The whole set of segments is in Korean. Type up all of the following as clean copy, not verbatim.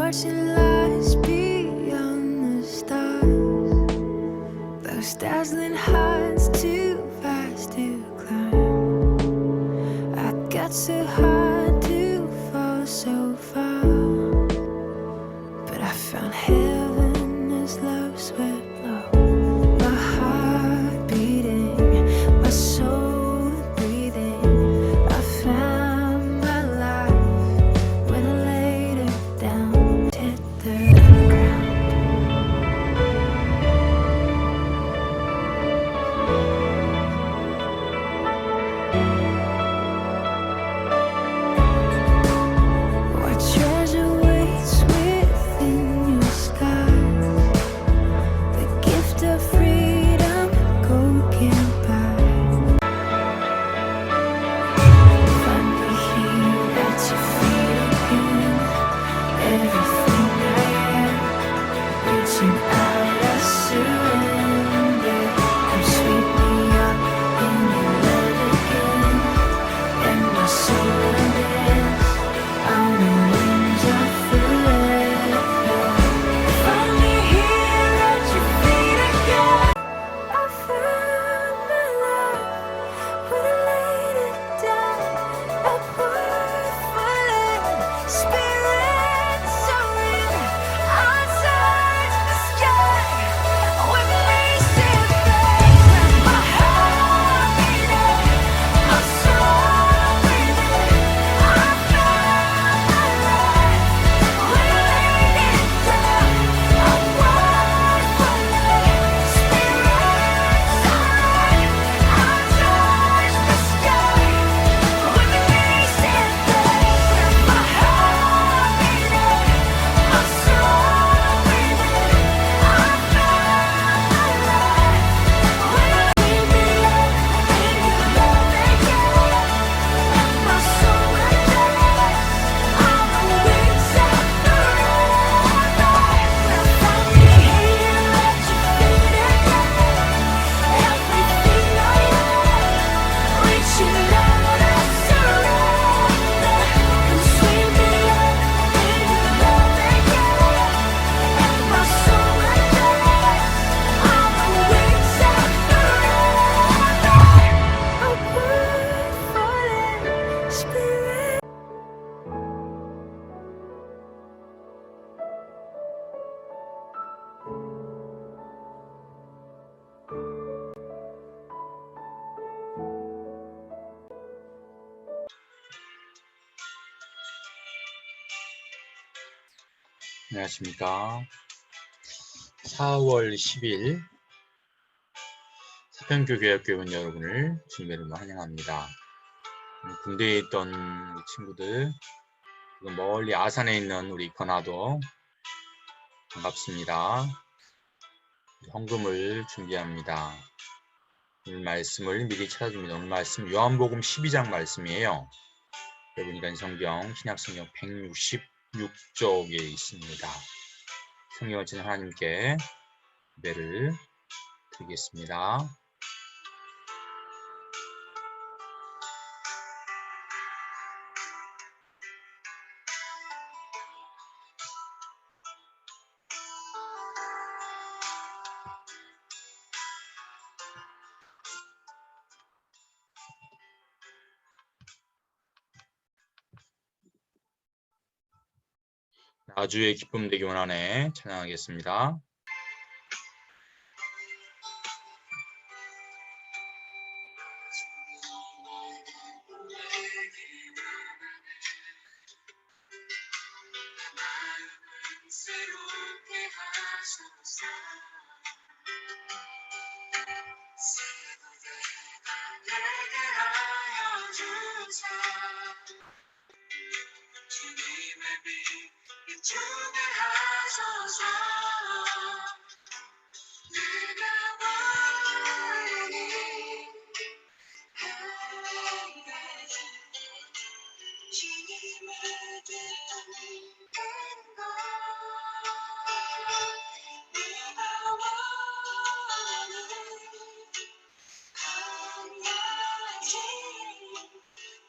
what lies beyond the stars. Those dazzling heights too fast to climb. I got so hard to fall so far, but I found heaven as love swept low. My heart beating, my soul breathing. I found my life when I laid it down, hit the ground. What treasure waits within your skies? The gift of freedom, gold can't buy. Find me here at your feet again. Everything I am, reaching out, I surrender. Come sweep me up in your love again, and my soul undance on the wings of forever. Find me here at your feet again. I found my life when I laid it down. A word falling, spirit soaring. I touch the sky with racing flames. My heart beating, my soul breathing. I found my life when I laid it down. A word falling, spirit soaring. I touch the sky with racing flames. My heart beating, my soul breathing. I found my life when I laid me up in your love again, and my soul undance on the wings of forever. Find me here at your feet again. Everything I am, reaching out, I surrender. Come sweep me up in your love again, and my soul undance on the wings of forever. A word falling, spirit. 안녕하십니까. 4월 10일 사평교교학교원 여러분을 주님의 환영합니다. 군대에 있던 우리 친구들, 그리고 멀리 아산에 있는 우리 건아도 반갑습니다. 헌금을 준비합니다. 오늘 말씀을 미리 찾아줍니다. 오늘 말씀 요한복음 12장 말씀이에요. 여러분 이간 성경 신약성경 166쪽에 있습니다. 성경을 지는 하나님께 예배를 드리겠습니다. 나주의 기쁨 되기 원하네 찬양하겠습니다.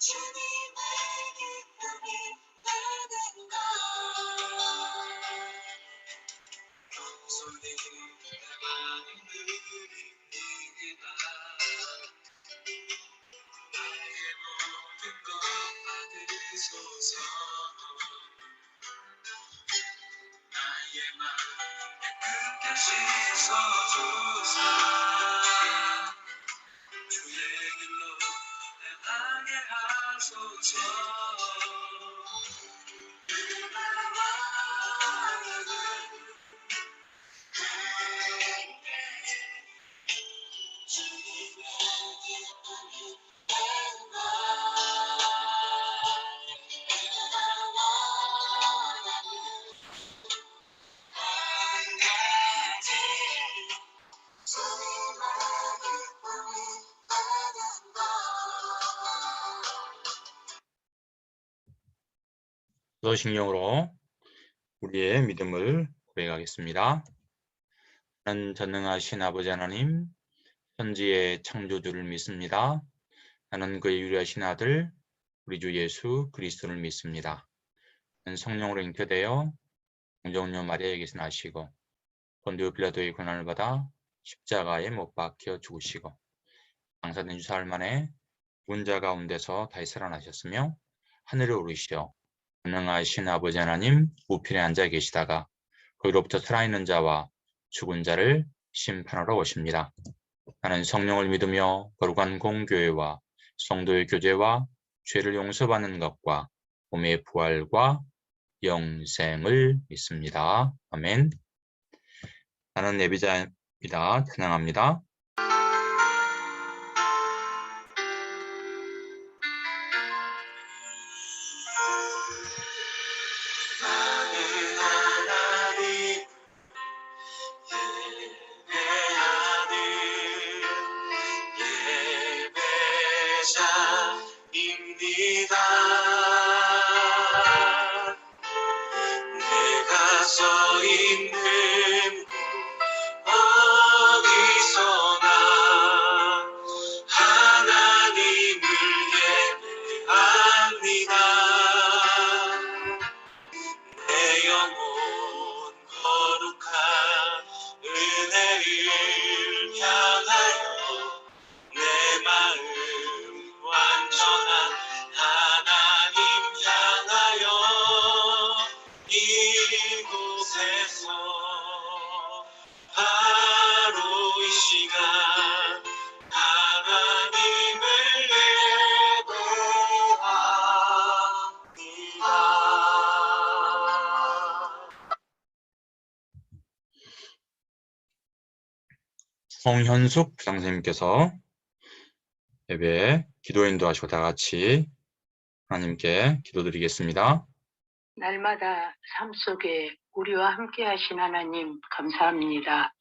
주님의 기쁨이 되는 것 저신경으로 우리의 믿음을 고백하겠습니다. 나는 전능하신 아버지 하나님, 천지의 창조주를 믿습니다. 나는 그의 유일하신 아들, 우리 주 예수 그리스도를 믿습니다. 나는 성령으로 잉태되어 공정녀 마리아에게서 나시고 본디오 빌라도의 고난을 받아 십자가에 못 박혀 죽으시고 장사된 주 사흘 만에 죽은 자 가운데서 다시 살아나셨으며 하늘에 오르시어 전능하신 아버지 하나님 우편에 앉아 계시다가 거기로부터 살아있는 자와 죽은 자를 심판하러 오십니다. 나는 성령을 믿으며 거룩한 공교회와 성도의 교제와 죄를 용서받는 것과 몸의 부활과 영생을 믿습니다. 아멘. 나는 예비자입니다. 찬양합니다. 내가 서 있는 어디서나 하나님을 예배합니다. 내 영혼 거룩한 은혜를 향하여 내 마음 완전한 하나님 향하여 이곳에서 바로 이 시간 하나님을 예배합니다. 송현숙 부장선생님께서 예배 기도 인도하시고 다 같이 하나님께 기도드리겠습니다. 날마다 삶 속에 우리와 함께 하신 하나님 감사합니다.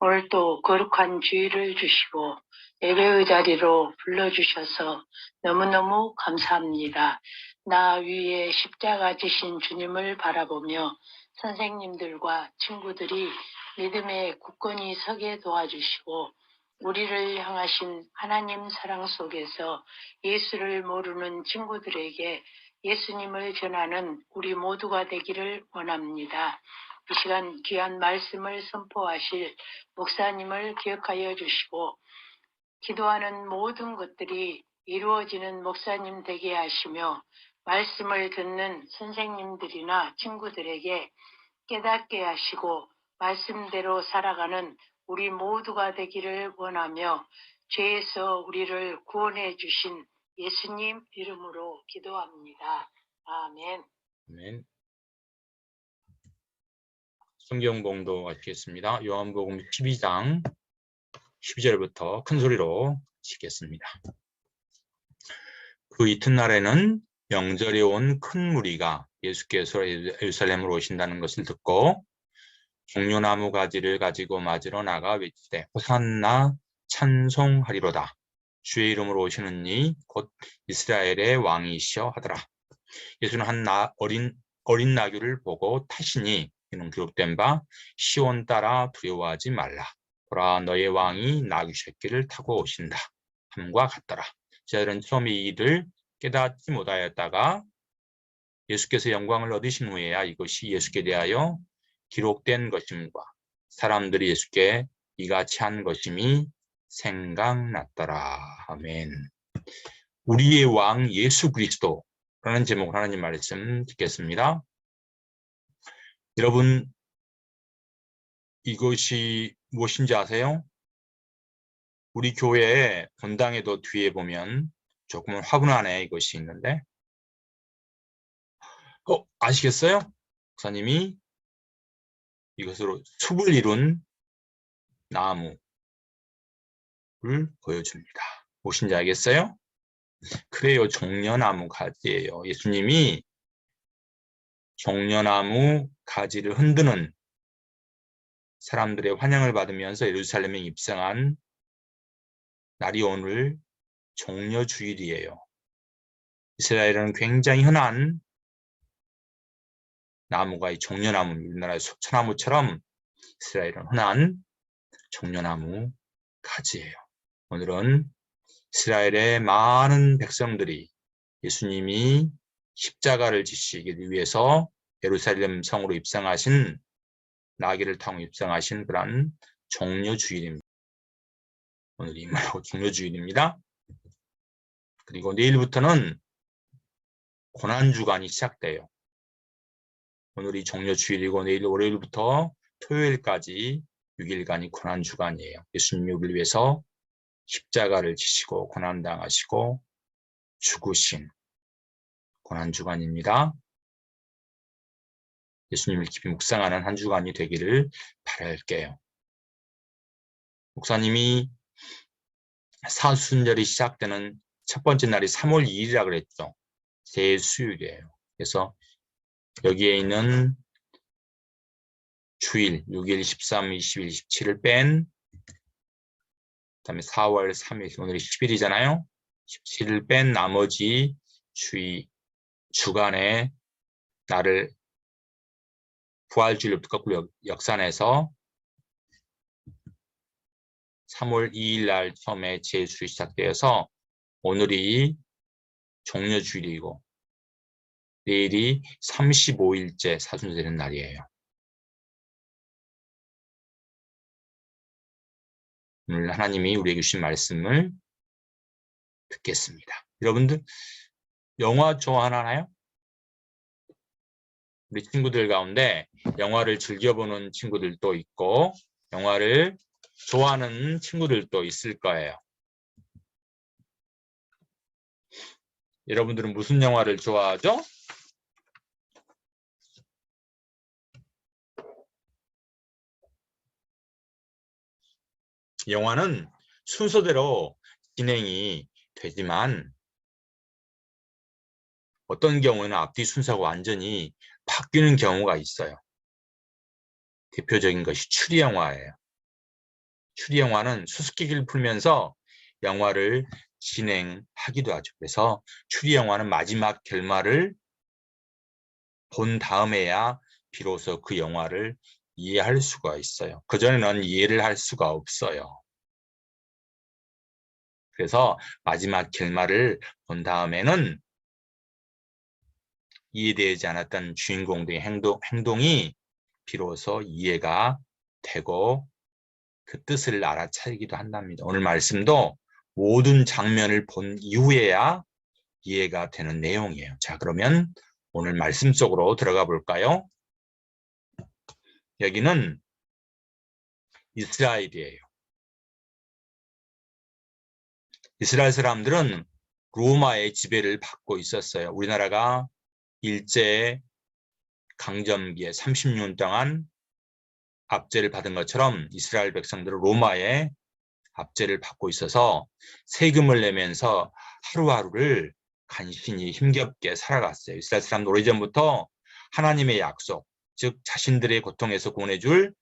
오늘 또 거룩한 주일을 주시고 예배의 자리로 불러주셔서 너무너무 감사합니다. 나 위에 십자가 지신 주님을 바라보며 선생님들과 친구들이 믿음에 굳건히 서게 도와주시고 우리를 향하신 하나님 사랑 속에서 예수를 모르는 친구들에게 예수님을 전하는 우리 모두가 되기를 원합니다. 이 시간 귀한 말씀을 선포하실 목사님을 기억하여 주시고 기도하는 모든 것들이 이루어지는 목사님 되게 하시며 말씀을 듣는 선생님들이나 친구들에게 깨닫게 하시고 말씀대로 살아가는 우리 모두가 되기를 원하며 죄에서 우리를 구원해 주신 예수님 이름으로 기도합니다. 아멘. 아멘. 성경 봉독 하시겠습니다. 요한복음 12장 12절부터 큰 소리로 읽겠습니다. 그 이튿날에는 명절이 온 큰 무리가 예수께서 예루살렘으로 오신다는 것을 듣고 종려나무 가지를 가지고 맞으러 나가 외치되 호산나 찬송하리로다. 주의 이름으로 오시는 이 곧 이스라엘의 왕이시여 하더라. 예수는 한 어린 나귀를 보고 타시니 이는 기록된 바 시온 따라 두려워하지 말라. 보라 너의 왕이 나귀 새끼를 타고 오신다. 함과 같더라. 저들은 처음에 이 일을 깨닫지 못하였다가 예수께서 영광을 얻으신 후에야 이것이 예수께 대하여 기록된 것임과 사람들이 예수께 이같이 한 것임이 생각났더라. 아멘. 우리의 왕 예수 그리스도 라는 제목으로 하나님 말씀 듣겠습니다. 여러분, 이것이 무엇인지 아세요? 우리 교회의 본당에도 뒤에 보면 조금은 화분안에 이것이 있는데, 아시겠어요? 목사님이 이것으로 숲을 이룬 나무를 보여줍니다. 무엇인지 알겠어요? 그래요, 종려나무 가지예요. 예수님이 종려나무 가지를 흔드는 사람들의 환영을 받으면서 예루살렘에 입성한 날이 오늘 종려주일이에요. 이스라엘은 굉장히 흔한 나무가 이 종려나무, 우리나라의 소나무처럼 이스라엘은 흔한 종려나무 가지예요. 오늘은 이스라엘의 많은 백성들이 예수님이 십자가를 지시기 위해서 예루살렘 성으로 입성하신, 나귀를 타고 입성하신 그런 종려주일입니다. 오늘이 바로 종려주일입니다. 그리고 내일부터는 고난주간이 시작돼요. 오늘이 종려주일이고 내일 월요일부터 토요일까지 6일간이 고난주간이에요. 예수님이 우리를 위해서 십자가를 지시고 고난당하시고 죽으신 고난주간입니다. 예수님을 깊이 묵상하는 한 주간이 되기를 바랄게요. 목사님이 사순절이 시작되는 첫 번째 날이 3월 2일이라고 그랬죠. 대수일이에요. 그래서 여기에 있는 주일 6일, 13, 20일, 27을 뺀 그다음에 4월 3일, 오늘이 10일이잖아요. 17을 뺀 나머지 주간에 나를 부활주일부터 거꾸로 역산해서 3월 2일 날 처음에 제수일이 시작되어서 오늘이 종려주일이고 내일이 35일째 사순절 되는 날이에요. 오늘 하나님이 우리에게 주신 말씀을 듣겠습니다. 여러분들 영화 좋아하나요? 우리 친구들 가운데 영화를 즐겨보는 친구들도 있고 영화를 좋아하는 친구들도 있을 거예요. 여러분들은 무슨 영화를 좋아하죠? 영화는 순서대로 진행이 되지만 어떤 경우에는 앞뒤 순서가 완전히 바뀌는 경우가 있어요. 대표적인 것이 추리영화예요. 추리영화는 수수께끼를 풀면서 영화를 진행하기도 하죠. 그래서 추리영화는 마지막 결말을 본 다음에야 비로소 그 영화를 이해할 수가 있어요. 그전에는 이해를 할 수가 없어요. 그래서 마지막 결말을 본 다음에는 이해되지 않았던 주인공들의 행동이 비로소 이해가 되고 그 뜻을 알아차리기도 한답니다. 오늘 말씀도 모든 장면을 본 이후에야 이해가 되는 내용이에요. 자, 그러면 오늘 말씀 속으로 들어가 볼까요? 여기는 이스라엘이에요. 이스라엘 사람들은 로마의 지배를 받고 있었어요. 우리나라가 일제 강점기에 30년 동안 압제를 받은 것처럼 이스라엘 백성들은 로마의 압제를 받고 있어서 세금을 내면서 하루하루를 간신히 힘겹게 살아갔어요. 이스라엘 사람들 오래전부터 하나님의 약속, 즉 자신들의 고통에서 구원해줄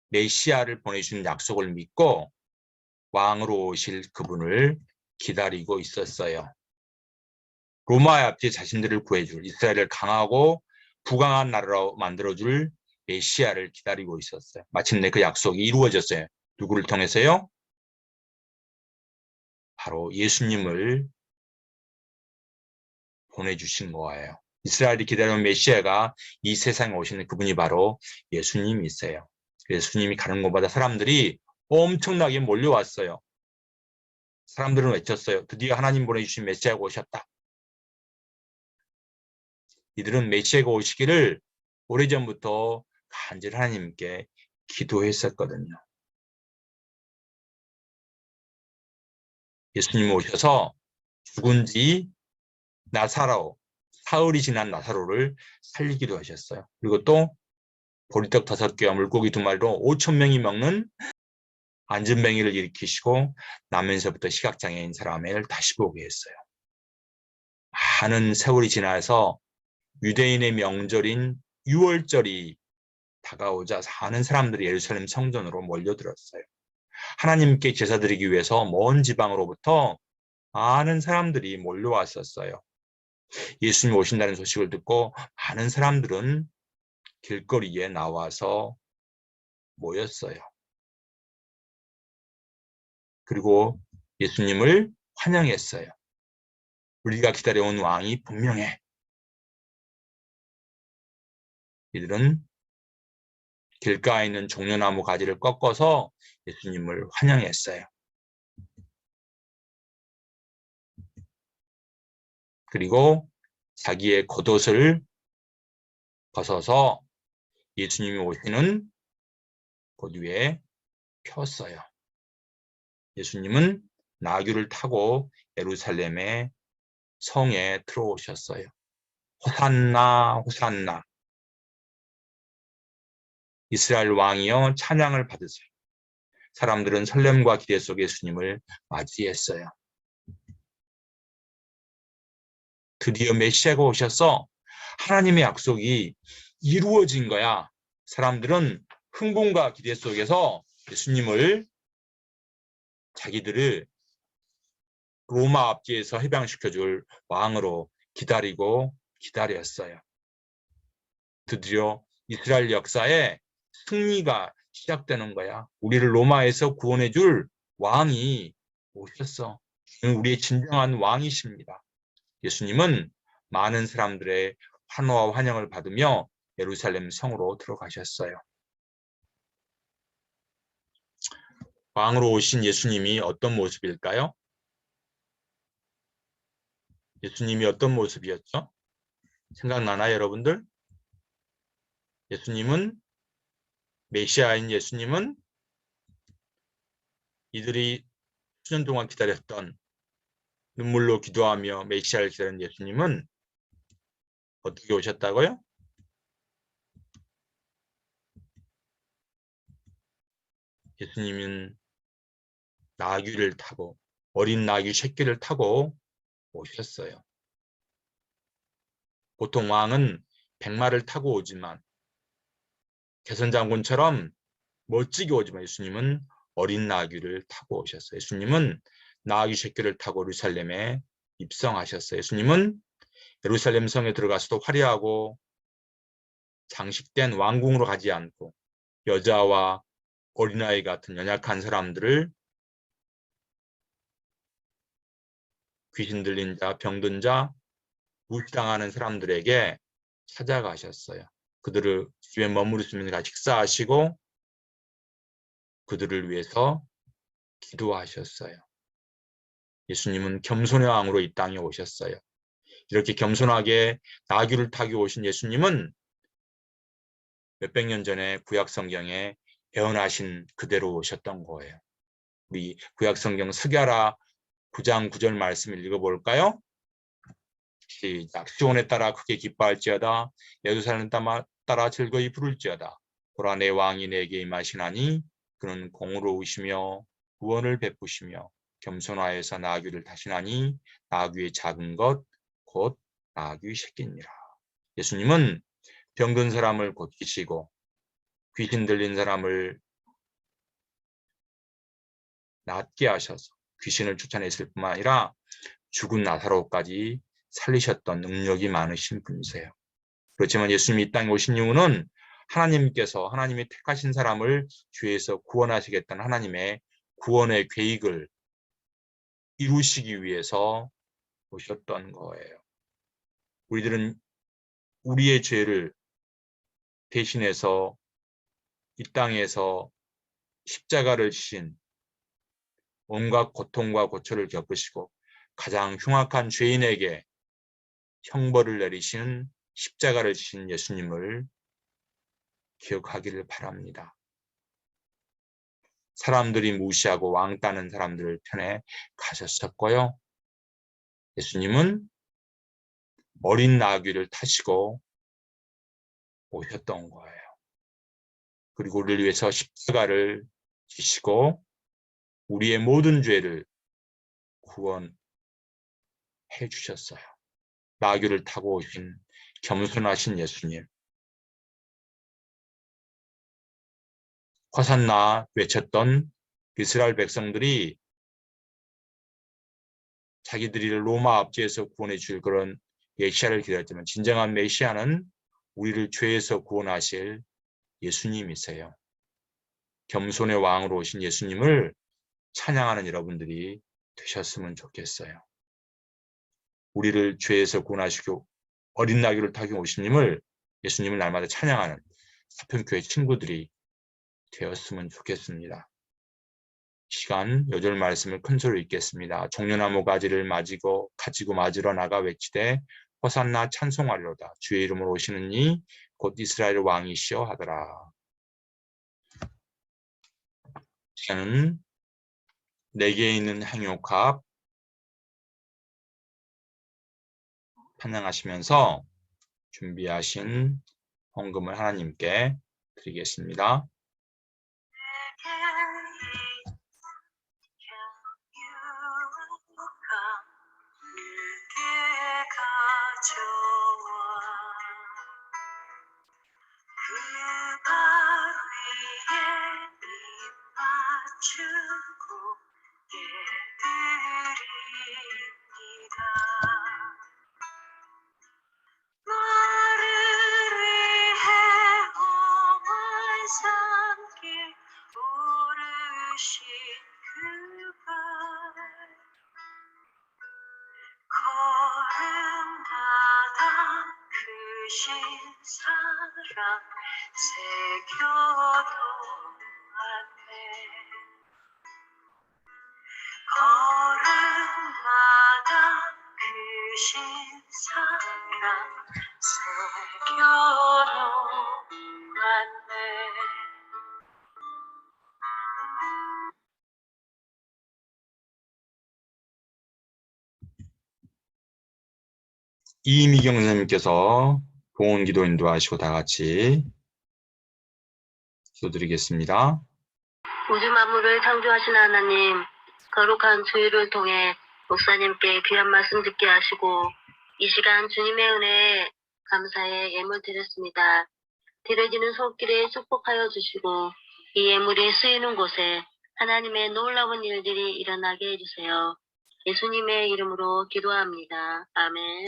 메시아를 보내주신 약속을 믿고 왕으로 오실 그분을 기다리고 있었어요. 로마의 압제 자신들을 구해줄, 이스라엘을 강하고 부강한 나라로 만들어줄 메시아를 기다리고 있었어요. 마침내 그 약속이 이루어졌어요. 누구를 통해서요? 바로 예수님을 보내주신 거예요. 이스라엘이 기다리는 메시아가 이 세상에 오시는 그분이 바로 예수님이세요. 예수님이 가는 곳마다 사람들이 엄청나게 몰려왔어요. 사람들은 외쳤어요. 드디어 하나님 보내주신 메시아가 오셨다. 이들은 메시아가 오시기를 오래전부터 간절히 하나님께 기도했었거든요. 예수님 오셔서 죽은 지 사흘이 지난 나사로를 살리기도 하셨어요. 그리고 또 보리떡 5개와 물고기 2마리로 5,000명이 먹는 안전뱅이를 일으키시고 나면서부터 시각장애인 사람을 다시 보게 했어요. 많은 세월이 지나서 유대인의 명절인 6월절이 다가오자 많은 사람들이 예루살렘 성전으로 몰려들었어요. 하나님께 제사드리기 위해서 먼 지방으로부터 많은 사람들이 몰려왔었어요. 예수님이 오신다는 소식을 듣고 많은 사람들은 길거리에 나와서 모였어요. 그리고 예수님을 환영했어요. 우리가 기다려온 왕이 분명해. 이들은 길가에 있는 종려나무 가지를 꺾어서 예수님을 환영했어요. 그리고 자기의 겉옷을 벗어서 예수님이 오시는 곳 위에 폈어요. 예수님은 나귀를 타고 예루살렘의 성에 들어오셨어요. 호산나 호산나. 이스라엘 왕이여 찬양을 받으세요. 사람들은 설렘과 기대 속에 예수님을 맞이했어요. 드디어 메시아가 오셔서 하나님의 약속이 이루어진 거야. 사람들은 흥분과 기대 속에서 예수님을 자기들을 로마 압제에서 해방시켜줄 왕으로 기다리고 기다렸어요. 드디어 이스라엘 역사에 승리가 시작되는 거야. 우리를 로마에서 구원해줄 왕이 오셨어. 우리의 진정한 왕이십니다. 예수님은 많은 사람들의 환호와 환영을 받으며 예루살렘 성으로 들어가셨어요. 왕으로 오신 예수님이 어떤 모습일까요? 예수님이 어떤 모습이었죠? 생각나나요, 여러분들? 예수님은, 메시아인 예수님은 이들이 수년 동안 기다렸던, 눈물로 기도하며 메시아를 기다린 예수님은 어떻게 오셨다고요? 예수님은 나귀를 타고, 어린 나귀 새끼를 타고 오셨어요. 보통 왕은 백마를 타고 오지만, 개선장군처럼 멋지게 오지만 예수님은 어린 나귀를 타고 오셨어요. 예수님은 나귀 새끼를 타고 예루살렘에 입성하셨어요. 예수님은 예루살렘 성에 들어가서도 화려하고 장식된 왕궁으로 가지 않고 여자와 어린아이 같은 연약한 사람들을, 귀신 들린 자, 병든 자, 무시당하는 사람들에게 찾아가셨어요. 그들을 집에 머무르시면서 같이 식사하시고 그들을 위해서 기도하셨어요. 예수님은 겸손의 왕으로 이 땅에 오셨어요. 이렇게 겸손하게 나귀를 타고 오신 예수님은 몇백 년 전에 구약 성경에 예언하신 그대로 오셨던 거예요. 우리 구약 성경 스가랴 9장 9절 말씀을 읽어볼까요? 시작. 시온에 따라 크게 기뻐할지어다. 예루살렘 따라 즐거이 부를지어다. 보라 내 왕이 내게 임하시나니 그는 공의로우시며 구원을 베푸시며 겸손하여서 나귀를 타시나니 나귀의 작은 것 곧 나귀 새끼니라. 예수님은 병든 사람을 고치시고 귀신 들린 사람을 낫게 하셔서 귀신을 쫓아냈을 뿐만 아니라 죽은 나사로까지 살리셨던 능력이 많으신 분이세요. 그렇지만 예수님이 이 땅에 오신 이유는 하나님이 택하신 사람을 죄에서 구원하시겠다는 하나님의 구원의 계획을 이루시기 위해서 오셨던 거예요. 우리들은 우리의 죄를 대신해서 이 땅에서 십자가를 지신, 온갖 고통과 고초를 겪으시고 가장 흉악한 죄인에게 형벌을 내리시는 십자가를 지신 예수님을 기억하기를 바랍니다. 사람들이 무시하고 왕따는 사람들 편에 가셨었고요. 예수님은 어린 나귀를 타시고 오셨던 거예요. 그리고 우리를 위해서 십자가를 지시고 우리의 모든 죄를 구원해 주셨어요. 나귀를 타고 오신 겸손하신 예수님. 호산나 외쳤던 이스라엘 백성들이 자기들이 로마 압제에서 구원해 줄 그런 메시아를 기다렸지만 진정한 메시아는 우리를 죄에서 구원하실 예수님이세요. 겸손의 왕으로 오신 예수님을 찬양하는 여러분들이 되셨으면 좋겠어요. 우리를 죄에서 구원하시고 어린 나귀를 타고 오신 예수님을 날마다 찬양하는 사평교회 친구들이 되었으면 좋겠습니다. 이 시간 요절 말씀을 큰 소리로 읽겠습니다. 종려나무 가지를 가지고 맞으러 나가 외치되 호산나 찬송하리로다. 주의 이름으로 오시는 이 곧 이스라엘 왕이시여 하더라. 저는 내게 있는 향유값 찬양하시면서 준비하신 헌금을 하나님께 드리겠습니다. 이미경 선생님께서 봉헌 기도 인도하시고 다 같이 기도드리겠습니다. 우주 만물을 창조하신 하나님, 거룩한 주일을 통해 목사님께 귀한 말씀 듣게 하시고 이 시간 주님의 은혜에 감사의 예물 드렸습니다. 드려지는 손길에 축복하여 주시고 이 예물이 쓰이는 곳에 하나님의 놀라운 일들이 일어나게 해주세요. 예수님의 이름으로 기도합니다. 아멘.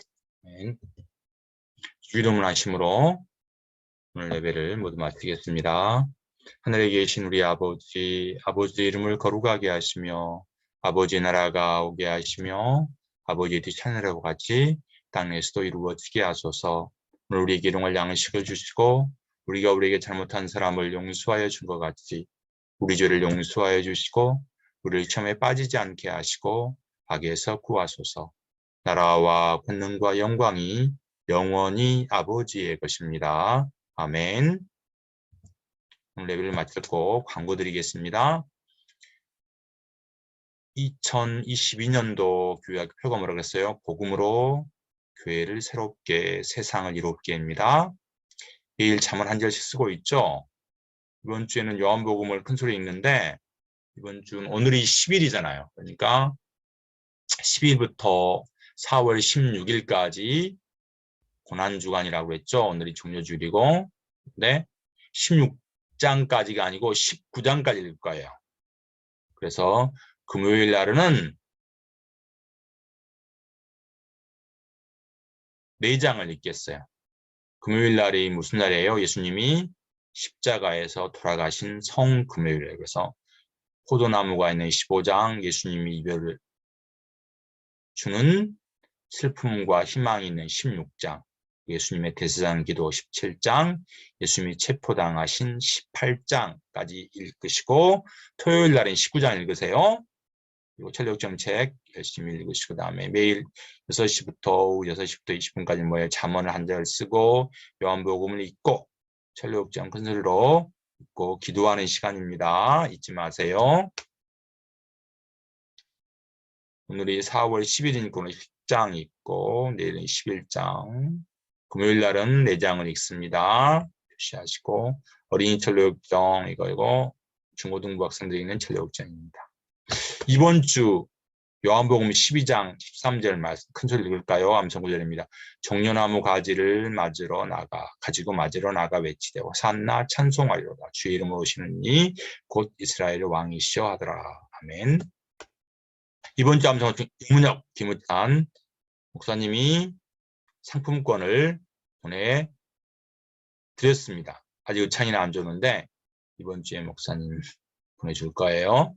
주 이름을 하심으로 오늘 예배를 모두 마치겠습니다. 하늘에 계신 우리 아버지 이름을 거룩하게 하시며 아버지 나라가 오게 하시며 아버지의 뜻이 하늘하고 같이 땅에서도 이루어지게 하소서. 오늘 우리에게 일용할 양식을 주시고 우리가 우리에게 잘못한 사람을 용서하여 준 것 같이 우리 죄를 용서하여 주시고 우리를 시험에 빠지지 않게 하시고 악에서 구하소서. 나라와 권능과 영광이 영원히 아버지의 것입니다. 아멘. 오늘 예배를 마쳤고 광고 드리겠습니다. 2022년도 교회학교 표가 뭐라고 했어요? 복음으로 교회를 새롭게 세상을 이롭게입니다. 매일 잠을 한 절씩 쓰고 있죠. 이번 주에는 요한복음을 큰 소리 읽는데 이번 주는 오늘이 10일이잖아요. 그러니까 10일부터 4월 16일까지 고난주간이라고 했죠. 오늘이 종료주일이고 근데 16장까지가 아니고 19장까지 읽을 거예요. 그래서 금요일 날은 4장을 읽겠어요. 금요일 날이 무슨 날이에요? 예수님이 십자가에서 돌아가신 성금요일이에요. 그래서 포도나무가 있는 15장, 예수님이 이별을 주는 슬픔과 희망이 있는 16장, 예수님의 대제사장 기도 17장, 예수님이 체포당하신 18장까지 읽으시고 토요일 날은 19장 읽으세요. 그리고 천력정책 열심히 읽으시고 그다음에 매일 6시부터 오후 6시부터 20분까지 뭐예요? 잠언을 한 절 쓰고 요한복음을 읽고 천력정 큰 소리로 읽고 기도하는 시간입니다. 잊지 마세요. 오늘이 4월 10일이니까 오늘 10장 읽고 내일은 11장 금요일 날은 4장을 읽습니다. 표시하시고 어린이 천력정 이거 중고등부 학생들이 있는 천력정입니다. 이번 주 요한복음 12장 13절 말씀 큰 소리 읽을까요? 암송구절입니다. 종려나무 가지를 가지고 맞으러 나가 외치되 호산나 찬송하리로다. 주의 이름으로 오시는 이 곧 이스라엘의 왕이시여 하더라. 아멘. 이번 주 암송은 이문혁 김우찬 목사님이 상품권을 보내드렸습니다. 아직 의창이나 안 줬는데 이번 주에 목사님 보내줄 거예요.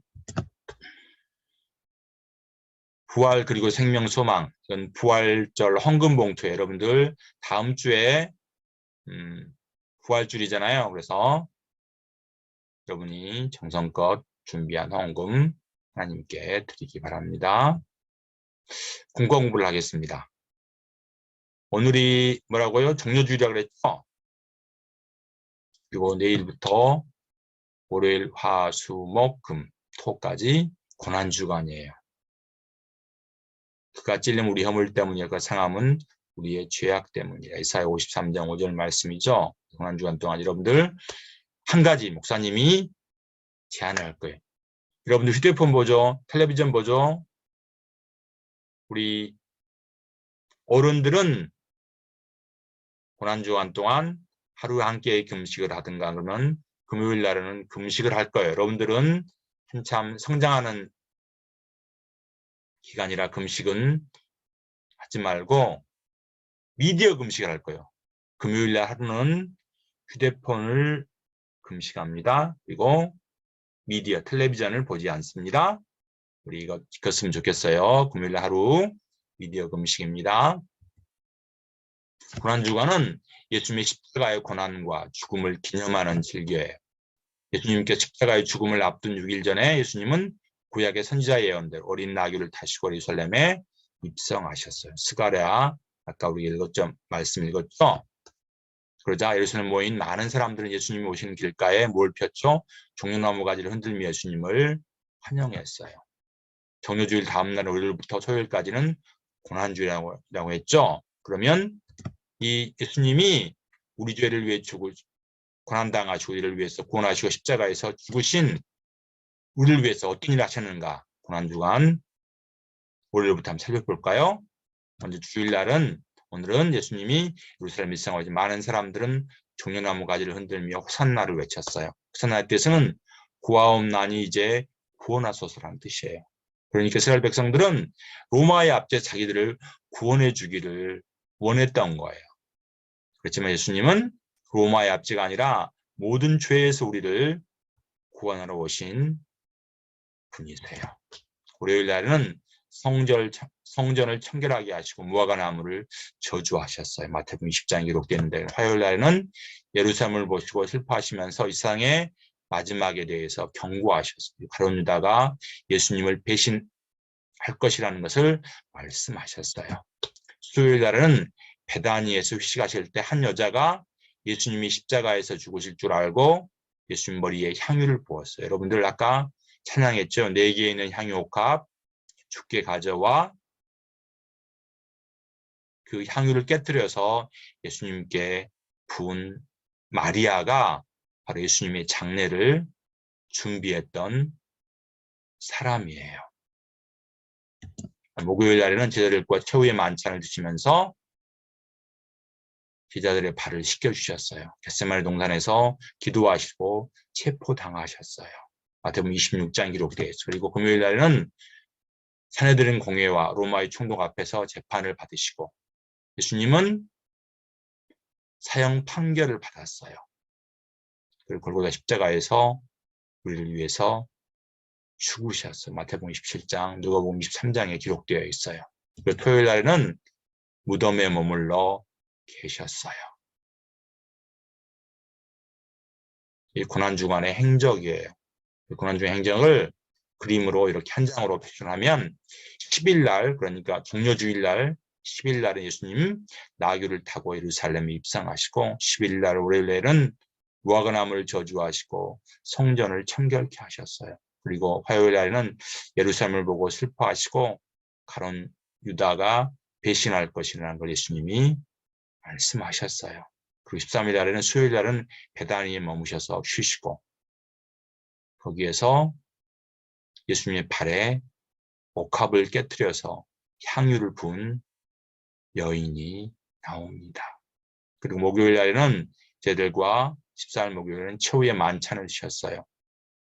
부활 그리고 생명 소망 이건 부활절 헌금 봉투에 여러분들 다음 주에 부활줄이잖아요. 그래서 여러분이 정성껏 준비한 헌금 하나님께 드리기 바랍니다. 공과 공부를 하겠습니다. 오늘이 뭐라고요? 종료주일이라고 그랬죠? 그리고 내일부터 월요일, 화, 수, 목, 금, 토까지 고난주간이에요. 그가 찔림 우리 허물 때문이야. 그 상함은 우리의 죄악 때문이야. 이사야 53장 5절 말씀이죠. 고난주간 동안 여러분들 한 가지 목사님이 제안을 할 거예요. 여러분들 휴대폰 보죠? 텔레비전 보죠? 우리 어른들은 고난주간 동안 하루 한 끼의 금식을 하든가 그러면 금요일 날에는 금식을 할 거예요. 여러분들은 한참 성장하는 기간이라 금식은 하지 말고 미디어 금식을 할 거예요. 금요일 날 하루는 휴대폰을 금식합니다. 그리고 미디어, 텔레비전을 보지 않습니다. 우리 이거 지켰으면 좋겠어요. 금요일 날 하루 미디어 금식입니다. 고난주간은 예수님의 십자가의 고난과 죽음을 기념하는 절기예요. 예수님께 십자가의 죽음을 앞둔 6일 전에 예수님은 구약의 선지자 예언대로 어린 나귀를 타시고 예루살렘에 입성하셨어요. 스가랴 아까 우리 읽었죠? 말씀 읽었죠? 그러자 예루살렘 모인 많은 사람들은 예수님이 오시는 길가에 뭘 폈죠? 종려나무 가지를 흔들며 예수님을 환영했어요. 정료주일 다음날 월요일부터 토요일까지는 고난주일이라고 했죠? 그러면 이 예수님이 우리 죄를 위해 고난당하시고 우리를 위해서 고난하시고 십자가에서 죽으신 우리를 위해서 어떤 일을 하셨는가? 고난주간 월요일부터 한번 살펴볼까요? 먼저 주일날은 오늘은 예수님이 예루살렘 입성하신 많은 사람들은 종려나무 가지를 흔들며 호산나를 외쳤어요. 호산나의 뜻은 구하옵나니 이제 구원하소서라는 뜻이에요. 그러니까 이스라엘 백성들은 로마의 압제 자기들을 구원해 주기를 원했던 거예요. 그렇지만 예수님은 로마의 압제가 아니라 모든 죄에서 우리를 구원하러 오신 분이세요. 월요일 날은 성전을 청결하게 하시고 무화과나무를 저주하셨어요. 마태복음 20장에 기록되는데 화요일 날에는 예루살렘을 보시고 슬퍼하시면서 이 세상의 마지막에 대해서 경고하셨어요. 가룟 유다가 예수님을 배신할 것이라는 것을 말씀하셨어요. 수요일 날은 베다니에서 휴식하실 때 한 여자가 예수님이 십자가에서 죽으실 줄 알고 예수님 머리에 향유를 부었어요. 여러분들 아까 찬양했죠? 4개에 있는 향유 옥합 주께 가져와 그 향유를 깨뜨려서 예수님께 부은 마리아가 바로 예수님의 장례를 준비했던 사람이에요. 목요일 날에는 제자들과 최후의 만찬을 드시면서 제자들의 발을 씻겨주셨어요. 겟세마네 동산에서 기도하시고 체포당하셨어요. 마태복음 26장 기록되어 있어요. 그리고 금요일 날에는 사내들인 공회와 로마의 총독 앞에서 재판을 받으시고 예수님은 사형 판결을 받았어요. 그리고 골고다 십자가에서 우리를 위해서 죽으셨어요. 마태복음 27장, 누가복음 23장에 기록되어 있어요. 그리고 토요일 날에는 무덤에 머물러 계셨어요. 이 고난주간의 행적이에요. 이 고난주간의 행적을 그림으로 이렇게 한 장으로 표현하면 10일 날, 그러니까 종려주일 날 10일 날에 예수님 나귀를 타고 예루살렘에 입성하시고 11일 날 월요일에는 무화과나무를 저주하시고 성전을 청결케 하셨어요. 그리고 화요일 날에는 예루살렘을 보고 슬퍼하시고 가론 유다가 배신할 것이라는 걸 예수님이 말씀하셨어요. 그리고 13일 날에는 수요일 날은 베다니에 머무셔서 쉬시고 거기에서 예수님의 발에 옥합을 깨트려서 향유를 부은 여인이 나옵니다. 그리고 목요일 날에는 제들과 14일 목요일은 최후의 만찬을 드셨어요.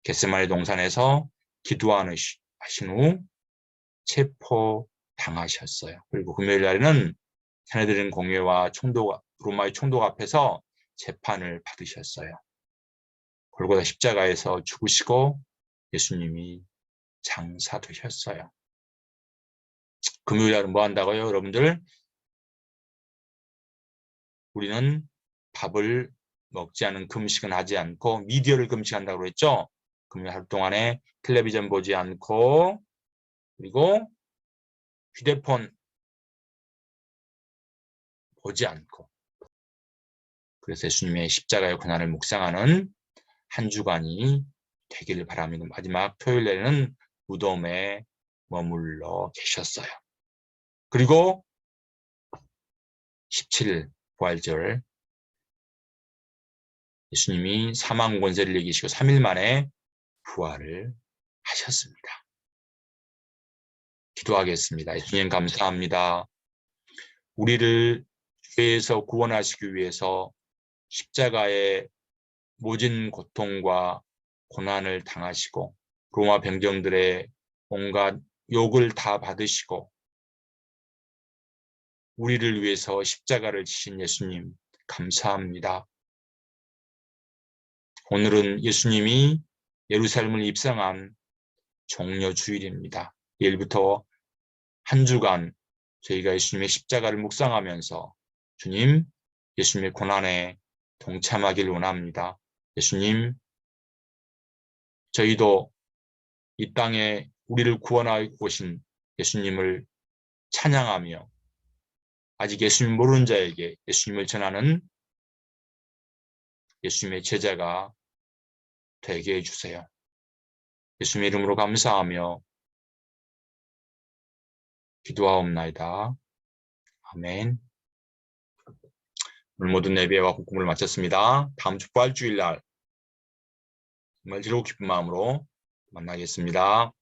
겟세마네 동산에서 기도하신 후 체포당하셨어요. 그리고 금요일 날에는 사내들인 공회와 로마의 총독 앞에서 재판을 받으셨어요. 골고다 십자가에서 죽으시고 예수님이 장사되셨어요. 금요일 날은 뭐 한다고요, 여러분들? 우리는 밥을 먹지 않은 금식은 하지 않고 미디어를 금식한다고 했죠. 금요일 하루 동안에 텔레비전 보지 않고 그리고 휴대폰 보지 않고 그래서 예수님의 십자가의 고난을 묵상하는 한 주간이 되기를 바랍니다. 마지막 토요일에는 무덤에 머물러 계셨어요. 그리고 17일 부활절 예수님이 사망 권세를 이기시고 3일 만에 부활을 하셨습니다. 기도하겠습니다. 예수님 감사합니다. 우리를 죄에서 구원하시기 위해서 십자가의 모진 고통과 고난을 당하시고 로마 병정들의 온갖 욕을 다 받으시고 우리를 위해서 십자가를 지신 예수님 감사합니다. 오늘은 예수님이 예루살렘을 입성한 종려주일입니다. 내일부터 한 주간 저희가 예수님의 십자가를 묵상하면서 주님, 예수님의 고난에 동참하길 원합니다. 예수님, 저희도 이 땅에 우리를 구원하고 오신 예수님을 찬양하며 아직 예수님 모르는 자에게 예수님을 전하는 예수님의 제자가 되게 해주세요. 예수님의 이름으로 감사하며 기도하옵나이다. 아멘. 오늘 모든 예배와 국금을 마쳤습니다. 다음 주 부활주일날 정말 즐겁고 기쁜 마음으로 만나겠습니다.